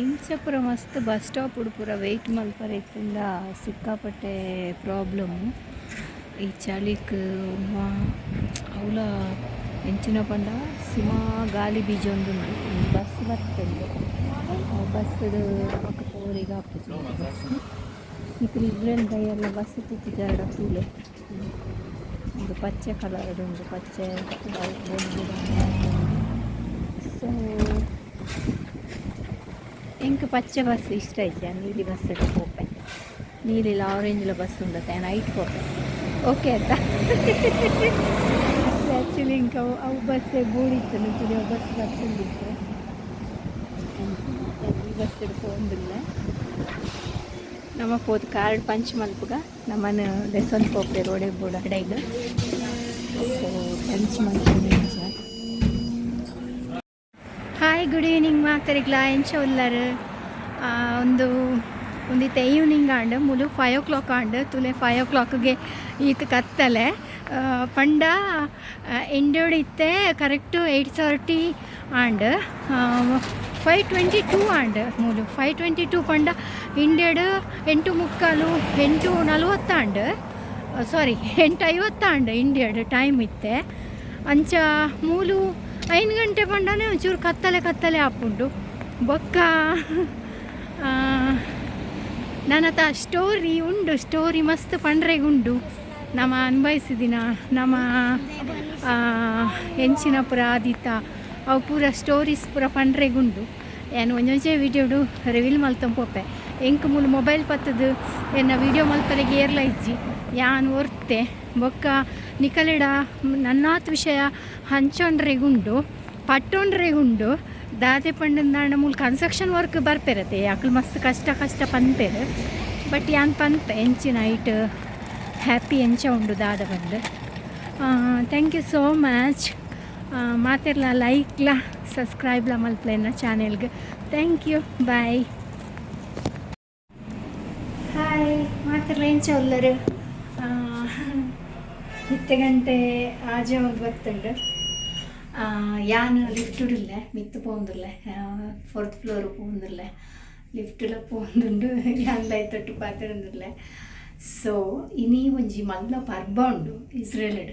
ಇಂಚಪುರ ಮಸ್ತ್ bus stop ಪೂರ weight ಮಲ್ಪರೆತ್ತಿಂದ ಸಿಕ್ಕಾಪಟ್ಟೆ ಪ್ರಾಬ್ಲಮ್ಮು ಈ ಚಳಿಕ್ ಅವಲ ಎಂಚಿನ ಪಂಡ ಸಿಮ ಗಾಳಿ ಬೀಜ ಒಂದು ಬಸ್ ಬರ್ತದೆ ಬಸ್ಸದು ಪಕ್ಕ ಪೋರಿಗೆ ಹಾಕುದು ಬಸ್ ಇದ್ರ ಇಸ್ರೇಲ್ ಬೈಯೆಲ್ಲ ಬಸ್ ತಿತ್ತಿದ್ದಾಡ ತೂಲೆ ಒಂದು ಪಚ್ಚೆ ಕಲರ್ದು ಒಂದು ಪಚ್ಚೆ ಸೊ ಎಂಕ್ ಪಚ್ಚೆ ಬಸ್ ಇಷ್ಟ ಐತೆ ನೀಲಿ ಬಸ್ ಹೋಗ್ತೆ ನೀಲಿಲ್ಲ ಆರೆಂಜ್ಲ ಬಸ್ ಉಂಡತ್ತೆ ನೈಟ್ ಹೋಗ್ತೆ ಓಕೆ ಆಯ್ತಾ ಆ್ಯಕ್ಚುಲಿ ಇಂಕ ಅವು ಬಸ್ಸೇ ಬೋಡಿತ್ತು ನಿಂತಿದೆ ಬಸ್ ಬರ್ತಿದ್ದಿತ್ತು ಈ ಬಸ್ ಹಿಡ್ಕೊಂಡಿಲ್ಲ ನಮ್ಮ ಪೋದು ಕಾರ್ಡ್ ಪಂಚ್ ಮಲ್ಪಗ ನಮ್ಮನ್ನು ಲೆಸನ್ ಹೋಗ್ತೆ ರೋಡೆ ಬೋರ್ಡ್ ಅಡೆಗೆ ಸೊ ಪಂಚ್ ಮಲ್ಪನೆ ಹಾಯ್ ಗುಡ್ ಈವ್ನಿಂಗ್ ಮಾತಾಡಿಗ್ಲಾ ಎಂಚ ಉಲ್ಲರು ಒಂದಿತ್ತೆ ಈವ್ನಿಂಗ್ ಆಂಡ್ ಮುಲು 5 o'clock ಆಂಡ್ ತುಲೆ 5 o'clockಗೆ ಈತ ಕತ್ತಲೆ ಪಂಡ ಎಂಡೋಡು ಇತ್ತೆ ಕರೆಕ್ಟು 8:30 ಆಂಡ್ 5:22 ಆಂಡ್ ಮುಲು 5:22 ಪಂಡ ಇಂಡೇಡು 8:45 ಆಂಡ್ ಸಾರಿ 8:50 ಆಂಡ್ ಇಂಡೇಡು ಟೈಮ್ ಇತ್ತೆ ಅಂಚ ಮೂಲು 5 ಗಂಟೆ ಪಂಡನೇ ಒಂಚೂರು ಕತ್ತಲೆ ಆಪುಂಡು ಬೊಕ್ಕ ನನ್ನತ ಸ್ಟೋರಿ ಮಸ್ತ್ ಪಂಡ್ರೆಗುಂಡು ನಮ್ಮ ಅನ್ಭವಿಸಿದಿನ ನಮ್ಮ ಎಂಚಿನ ಪುರ ಆದಿತ್ತ ಅವು ಪೂರ ಸ್ಟೋರೀಸ್ ಪೂರ ಪಂಡ್ರೆಗುಂಡು ಏನು ಒಂಜೊಂಚೆ ವೀಡಿಯೋಡು ರಿವೀಲ್ ಮಲ್ತಂಪೋಪೆ ಎಂಕ್ ಮೂಲು ಮೊಬೈಲ್ ಪತ್ತದು ಎನ್ನ ವೀಡಿಯೋ ಮಲ್ಪರೆಗೆ ಏರ್ಲ ಇಜ್ಜಿ ಯಾನ್ ಒರ್ತೆ ಬೊಕ್ಕ ನಿಕಲೆಡ ನನ್ನಾತ್ ವಿಷಯ ಹಂಚೊಂಡ್ರೆಗುಂಡು ಪಟ್ಟೊಂಡ್ರೆಗುಂಡು ದಾದೆ ಪಂಡಂದಾಂಡ ಮೂಲ ಕನ್ಸ್ಟ್ರಕ್ಷನ್ ವರ್ಕ್ ಬರ್ಪೆರತ್ತೆ ಯಾಕಲ್ ಮಸ್ತ್ ಕಷ್ಟ ಪನ್ಪೆರು ಬಟ್ ಯಾನ್ ಪನ್ಪೆ ಎಂಚಿ ನೈಟ್ ಹ್ಯಾಪಿ ಎಂಚ ಉಂಡು ದಾದ ಬಂದು ಥ್ಯಾಂಕ್ ಯು ಸೋ ಮಚ್ ಮಾತೆರ್ಲ ಲೈಕ್ಲ ಸಬ್ಸ್ಕ್ರೈಬ್ಲ ಮಲ್ಪಲೆನ ಚಾನೆಲ್ಗೆ ಥ್ಯಾಂಕ್ ಯು ಬಾಯ್ ಹಾಯ್ ಮಾತೆರ್ಲ ಎಂಚ ಉಲ್ಲರು 10 ಗಂಟೆ ಆಜೆ ಒಂದು ಬರ್ತುಂಡು ಯಾನ್ ಲಿಫ್ಟ್ ಉಡಿಲ್ಲೆ ಮಿತ್ತು ಪೋಂದುಲ್ಲೆ 4th ಫ್ಲೋರ್ ಪೋಂದುಲ್ಲೆ ಲಿಫ್ಟ್ಲ ಪೋಂದುಂಡು ಯಾನ್ಲ ತೊಟ್ಟು ಪಾತಿರುಂದುಲ್ಲೆ ಸೊ ಇನಿ ಒಂಜಿ ಮಲ್ಲ ಪರ್ಬ ಉಂಡು ಇಸ್ರೇಲ್ಡ್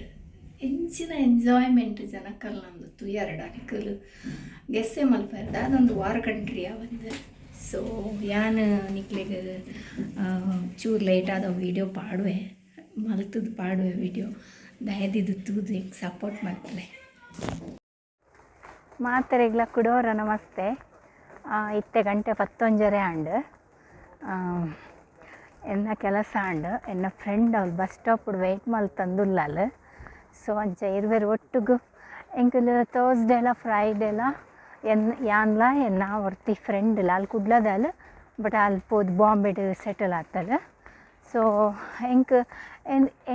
ಎಂಚಿನ ಎಂಜಾಯ್ಮೆಂಟ್ ಜನಕ್ಕಲ್ ನಂದು ತುಯ್ಯಾರಡ ನಿಕಲು ಗೆಸ್ಸೆ ಮಲ್ಪರ್ದ ಅದೊಂದು ವಾರ ಕಂಟ್ರಿ ಅವಂದು ಸೊ ಯಾನ್ ನಿಕ್ಲೆಗೆ ಚೂರು ಲೇಟ್ ಆದ ವೀಡಿಯೋ ಪಾಡುವೆ ಮಲ್ತದ್ದು ಪಾಡುವೆ ವೀಡಿಯೋ ದಯದಿದ್ದು ತೂದು ಹಿಂಗೆ ಸಪೋರ್ಟ್ ಮಾಡ್ತಲೆ ಮಾತೆರೆಗ್ಲ ಕುಡೋರ ನಮಸ್ತೆ 10 ಗಂಟೆ 11 ಆಂಡ್ ಎನ್ನ ಕೆಲಸ ಆಂಡ್ ಎನ್ನ ಫ್ರೆಂಡ್ ಅವ್ಳು ಬಸ್ ಸ್ಟಾಪ್ ವೆಯ್ಟ್ ಮಲ್ತಂದುಲ್ಲಲ್ ಸೊ ಅಂಚ ಇರುವೆರು ಒಟ್ಟಿಗೂ ಎಂಕಲ್ ಥರ್ಸ್ಡೇಲ ಫ್ರೈಡೇಲ ಯಾನ್ಲ ಎನ್ನ ಒರ್ತಿ ಫ್ರೆಂಡ್ ಅಲ್ಲಿ ಕುಡ್ಲದಲ್ ಬಟ್ ಅಲ್ಲಿ ಪೋದು ಬಾಂಬೆಡ್ ಸೆಟಲ್ ಆತಲ್ ಸೊ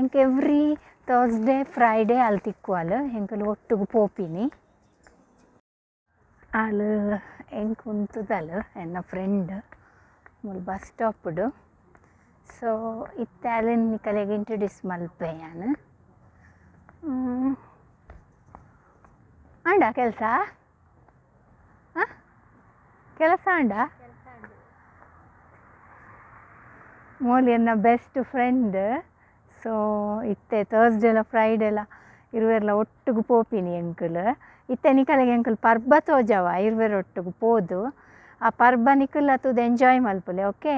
ಎಂಕ್ ಎವ್ರಿ ಥರ್ಸ್ಡೇ ಫ್ರೈಡೇ ಅಲ್ಲಿ ತಿಕ್ಕುವಲ್ ಎಂಕಲ್ ಒಟ್ಟಿಗೆ ಪೋಪಿನಿ ಅಲ್ಲಿ ಎಂಕ್ ಉಂತದಲ್ ಎನ್ನ ಫ್ರೆಂಡ್ ಮುಲ್ ಬಸ್ ಸ್ಟಾಪ್ಡು ಸೊ ಇತ್ತೆ ಅಲ್ಲಿ ನಿಕಲೆಗೆ ಇಂಟ್ರೊಡ್ಯೂಸ್ ಮಲ್ಪೆ ನಾನು ಆಂಡ ಕೆಲಸ ಆಂಡ ಮೋಲಿ ಎನ್ನ ಬೆಸ್ಟ್ ಫ್ರೆಂಡ್ ಸೊ ಇತ್ತೆ ಥರ್ಸ್ಡೇಲ ಫ್ರೈಡೇಲ ಇರುವೆರ್ಲ ಒಟ್ಟಿಗೆ ಪೋಪಿನಿ ಎಂಕಲ್ ಇತ್ತೆ ನಿಕಲೆಗೆ ಎಂಕಲ್ ಪರ್ಬ ತೋಜವ ಇರುವೆರು ಒಟ್ಟಿಗೆ ಪೋದು ಆ ಪರ್ಬ ನಿಕಲ್ ಅತುದು ಎಂಜಾಯ್ ಮಲ್ಪಲೆ ಓಕೆ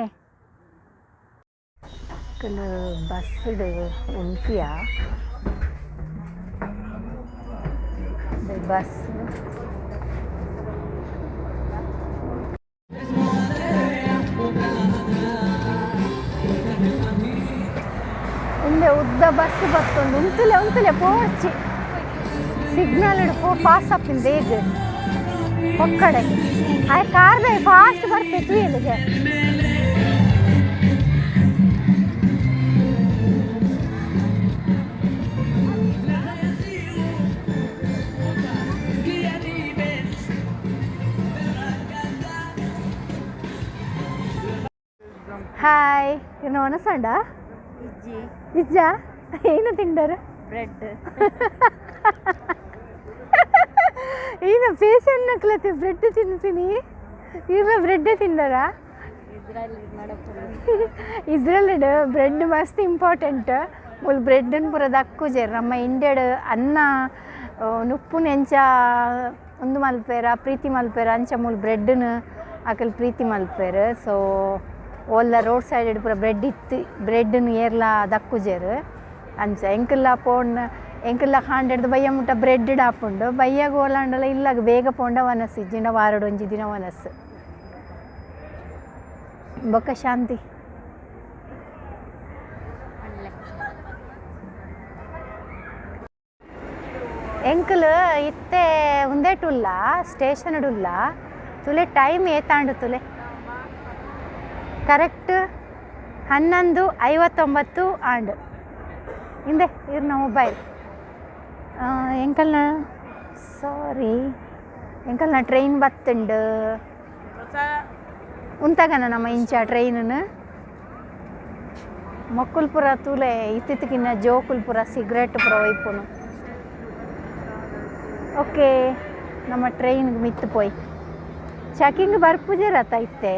ಎಂಕಲ್ ಬಸ್ಡ್ ಉಂಟಿಯ ಬಸ್ ಮುಂದೆ ಉದ್ದ ಬಸ್ ಬರ್ತೊಂದು ಉಂತಲೆ ಪೋರ್ಚಿ ಸಿಗ್ನಲ್ ಹಿಡ್ಕೊ ಪಾಸ್ ಅಪ್ಪಿಂದ ಈಗ ಒಕ್ಕಡೆ ಆ ಕಾರ್ದ ಫಾಸ್ಟ್ ಬರ್ತಿತ್ತು ಇಲ್ಲಿಗೆ ಹಾಯ್ ಇನ್ನು ಒನಸಂಡ ನಿಜ ಏನು ತಿಂಡರು ಬ್ರೆಡ್ ಏನು ಫೇಸ್ ಎನ್ನಕ್ಲತ್ತೆ ಬ್ರೆಡ್ ತಿಂತೀನಿ ಇವ್ರ ಬ್ರೆಡ್ ತಿಂದಾರಾ ಇಸ್ರೇಲ್ ಬ್ರೆಡ್ ಮಸ್ತ್ ಇಂಪಾರ್ಟೆಂಟ್ ಮುಲ್ ಬ್ರೆಡ್ಡನ್ನು ಪೂರ ದಕ್ಕುಜೇರು ನಮ್ಮ ಇಂಡಿಯಡ್ ಅನ್ನ ನುಪ್ಪುನ ಎಂಚ ಒಂದು ಮಲ್ಪೇರ ಪ್ರೀತಿ ಮಲ್ಪೇರ ಅಂಚ ಮೂಲ ಬ್ರೆಡ್ಡನ್ನು ಆಕಲ್ ಪ್ರೀತಿ ಮಲ್ಪೇರು ಸೊ ಓಲ್ಲ ರೋಡ್ ಸೈಡ್ ಪೂರ ಬ್ರೆಡ್ ಇತ್ತು ಬ್ರೆಡ್ಡನ್ನು ಏರ್ಲ ದಕ್ಕುಜೇರು ಅಂಚ ಎಂಕಲ್ಲ ಕಾಂಡೆಡ್ದು ಬಯ್ಯ ಮುಟ್ಟ ಬ್ರೆಡ್ ಹಾಪುಂಡು ಬಯ್ಯಾಗ ಓಲಾಂಡಲ ಇಲ್ಲಾಗ ಬೇಗ ಪೋಂಡ ವನಸ್ಸು ಇಜ್ಜಿಂಡ ವಾರಡು ಒಂಜಿ ದಿನ ವನಸ್ಸು ಬೊಕ್ಕ ಶಾಂತಿ ಎಂಕಲ್ ಇತ್ತೆ ಉಂದೇಟುಲ್ಲ ಸ್ಟೇಷನ್ಡುಲ್ಲ ತುಲೆ ಟೈಮ್ ಏತಾಂಡು ತುಲೆ ಕರೆಕ್ಟ್ 11:59 ಆಂಡ್ ಹಿಂದೆ ಇರ್ನ ಮೊಬೈಲ್ ಎಂಕಲ್ನ ಸಾರಿ ಎಂಕಲ್ನ ಟ್ರೈನ್ ಬತ್ತುಂಡು ಉಂತಾಗನ ನಮ್ಮ ಇಂಚ ಟ್ರೈನನ್ನು ಮಕ್ಕಳು ಪುರ ತೂಲೆ ಇತ್ತಿತ್ತಕಿನ್ನ ಜೋಕುಲ್ ಪುರ ಸಿಗರೇಟ್ ಪುರ ಒಯ್ಪುನು ಓಕೆ ನಮ್ಮ ಟ್ರೈನ್ಗೆ ಮಿತ್ತು ಪೋಯ್ ಚೆಕಿಂಗ್ ಬರ್ಪುಜೇರತ್ತ ಇತ್ತೆ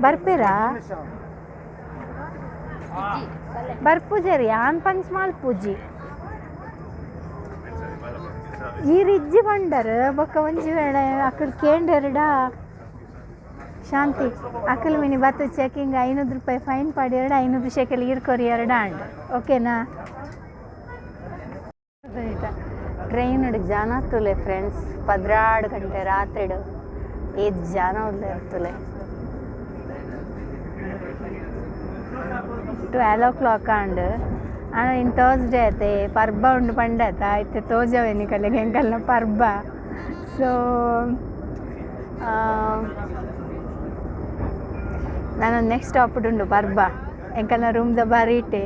ಬರ್ಪೇರಾ ಬರ್ಪುಜೇರಿ ಆನ್ ಪಂಚ್ ಮಾಲ್ಪೂಜಿ ಈ ರಿಜ್ಜಿ ಬಂಡರ್ ಬೊಕ್ಕ ಒಂಜಿ ವೇಳೆ ಅಕ್ಕಲ್ ಕೇಂಡೆರಡ ಶಾಂತಿ ಅಕ್ಕಲ್ ಮಿನಿ ಬತ್ತು ಚೆಕಿಂಗ್ 500 ರೂಪಾಯಿ ಫೈನ್ ಪಾಡಿ 500 ಶೇಕಲ್ ಈರ್ಕೊರಿ 2 ಆಂಡ್ ಓಕೆನಾ ಟ್ರೈನ್ ಜನ ತುಲೆ ಫ್ರೆಂಡ್ಸ್ 12 ಗಂಟೆ ರಾತ್ರಿಡು ಏದು ಜನ ಉಲ್ಲ ಇರ್ತಲೆ 12 o'clock ಆಂಡ್ ಆನ ಇನ್ನು ಥರ್ಸ್ಡೇ ಐತೆ ಪರ್ಬ ಉಂಡು ಪಂಡ ಆಯ್ತು ತೋಜವೇನಿ ಕಲೆಗೆ ಎಂಕಲ್ನ ಪರ್ಬ ಸೊ ನಾನೊಂದು ನೆಕ್ಸ್ಟ್ ಸ್ಟಾಪ್ ಉಂಡು ಪರ್ಬ ಎಂಕಲ್ನ ರೂಮ್ದ ಬರೀಟೆ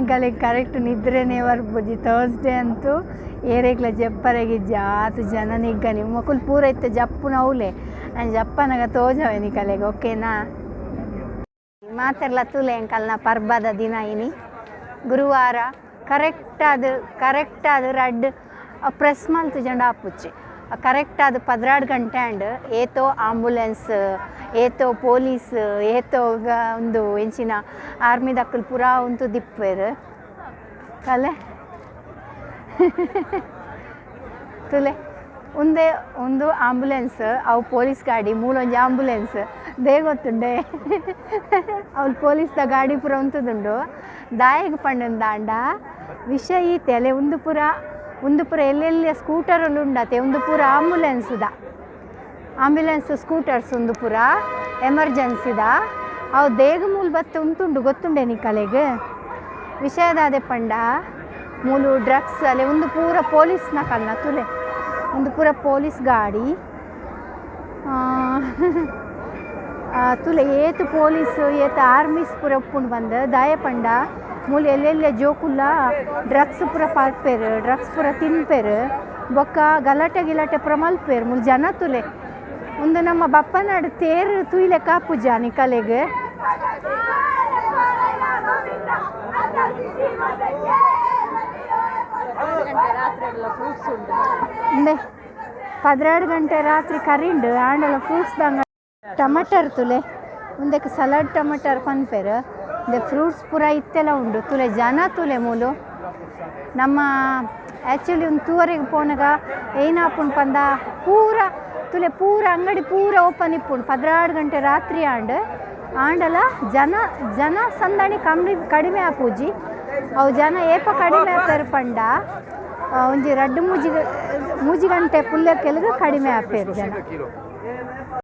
ಎಂಕಲಿಗೆ ಕರೆಕ್ಟ್ ನಿದ್ರೆನೇ ಬರ್ಬೋದು ಥರ್ಸ್ಡೇ ಅಂತೂ ಏರೆಗ್ಲ ಜಪ್ಪರೆಗಿಜ್ಜ ಆತು ಜನ ನಿಗ್ಗನಿ ಮಕ್ಕಳು ಪೂರ ಇತ್ತು ಜಪ್ಪು ನವ್ಲೆ ನಾನು ಜಪ್ಪನಾಗ ತೋಜವೇನಿ ಕಲೆಗೆ ಓಕೆನಾ ಮಾತೆರ್ಲ ತುಲೆ ಎಂಕಲ್ನ ಪರ್ಬದ ದಿನ ಇನಿ ಗುರುವಾರ ಕರೆಕ್ಟ್ ಅದು ರಡ್ ಪ್ರೆಸ್ ಮಲ್ತು ಜಂಡ ಆಪುಚ್ಚಿ ಕರೆಕ್ಟ್ ಅದು 12 ಗಂಟೆ ಆಂಡ್ ಏತೋ ಆಂಬುಲೆನ್ಸ್ ಏತೋ ಪೊಲೀಸ್ ಏತೋ ಒಂದು ಎಂಚಿನ ಆರ್ಮಿ ದಕ್ಕಲ್ ಪೂರ ಉಂತು ದಿಪ್ಪೇರು ಕಲೆ ತುಲೆ ಒಂದು ಆಂಬುಲೆನ್ಸ್ ಅವು ಪೊಲೀಸ್ ಗಾಡಿ ಮೂಲೊಂಜಿ ಆಂಬುಲೆನ್ಸ್ ದೇಗೊತ್ತುಂಡೆ ಅವ್ಳು ಪೊಲೀಸ್ದ ಗಾಡಿ ಪೂರ ಉಂತುದುಂಡು ದಾಯಗ ಪಂಡನ ದಾಂಡ ವಿಷಯ ಈತೆಲೆ ಒಂದು ಪೂರ ಎಲ್ಲೆಲ್ಲಿ ಸ್ಕೂಟರಲ್ಲಿ ಉಂಡತೆ ಒಂದು ಪೂರ ಆಂಬ್ಯುಲೆನ್ಸ್ ಸ್ಕೂಟರ್ಸ್ ಒಂದು ಪೂರ ಎಮರ್ಜೆನ್ಸಿದ ಅವು ದೇಗ ಮೂಲ ಬತ್ತ ಉಂಟುಂಡು ಗೊತ್ತುಂಡೆ ನೀ ಕಲೆಗೆ ವಿಷಯದಾದೆ ಪಂಡ ಮೂಲು ಡ್ರಗ್ಸ್ ಅಲ್ಲೇ ಒಂದು ಪೂರ ಪೊಲೀಸ್ನ ಕಲ್ನ ತುಲೆ ಒಂದು ಪೂರ ಪೊಲೀಸ್ ಗಾಡಿ ತುಲೆ ಏತು ಪೊಲೀಸ್ ಏತು ಆರ್ಮೀಸ್ ಪೂರ ಉಪ್ಪುಂಡು ಬಂದು ದಾಯ ಪಂಡ ಮೂಲ ಎಲ್ಲೆಲ್ಲ ಜೋಕುಲ್ಲ ಡ್ರಗ್ಸ್ ಪೂರ ಪಾರ್ಪೇರು ಡ್ರಗ್ಸ್ ಪೂರ ತಿನ್ಪೇರು ಬೊಕ್ಕ ಗಲಾಟೆ ಪೂರ ಮಲ್ಪೇರು ಮೂಲ ಜನ ತುಲೆ ಒಂದು ನಮ್ಮ ಬಪ್ಪನಾಡು ತೇರು ತುಯ್ಲೆ ಕಾಪುಜ ನಿಕಲೆಗೆ ಇಂದೆ 12 ಗಂಟೆ ರಾತ್ರಿ ಕರಿಂಡು ಆಂಡಲ ಫ್ರೂಟ್ಸ್ ದಂಗ ಟಮಾಟರ್ ತುಲೆ ಮುಂದಕ್ಕೆ ಸಲಾಡ್ ಟಮಾಟರ್ ಪನ್ಪೇರು ಇಂದೆ ಫ್ರೂಟ್ಸ್ ಪೂರ ಇತ್ತೆಲ್ಲ ಉಂಡು ತುಲೆ ಜನ ತುಲೆ ಮೂಲು ನಮ್ಮ ಆ್ಯಕ್ಚುಲಿ ಒಂದು ತೂವರೆಗೆ ಪೋನಾಗ ಏನಾಪುಂಡು ಪಂದ ಪೂರ ಅಂಗಡಿ ಪೂರ ಓಪನ್ ಇಪ್ಪುಂಡು 12 ಗಂಟೆ ರಾತ್ರಿ ಆಂಡಲ ಜನ ಸಂದಣಿ ಕಡಿಮೆ ಆಪೂಜಿ ಅವು ಜನ ಏಪ ಕಡಿಮೆ ಆಪೇರು ಪಂಡ ಒಂಜಿ 2 ಮೂಜಿ ಗಂಟೆ ಪುಲ್ಯ ಕೆಳಗೆ ಕಡಿಮೆ ಆಪೇರು ಜನ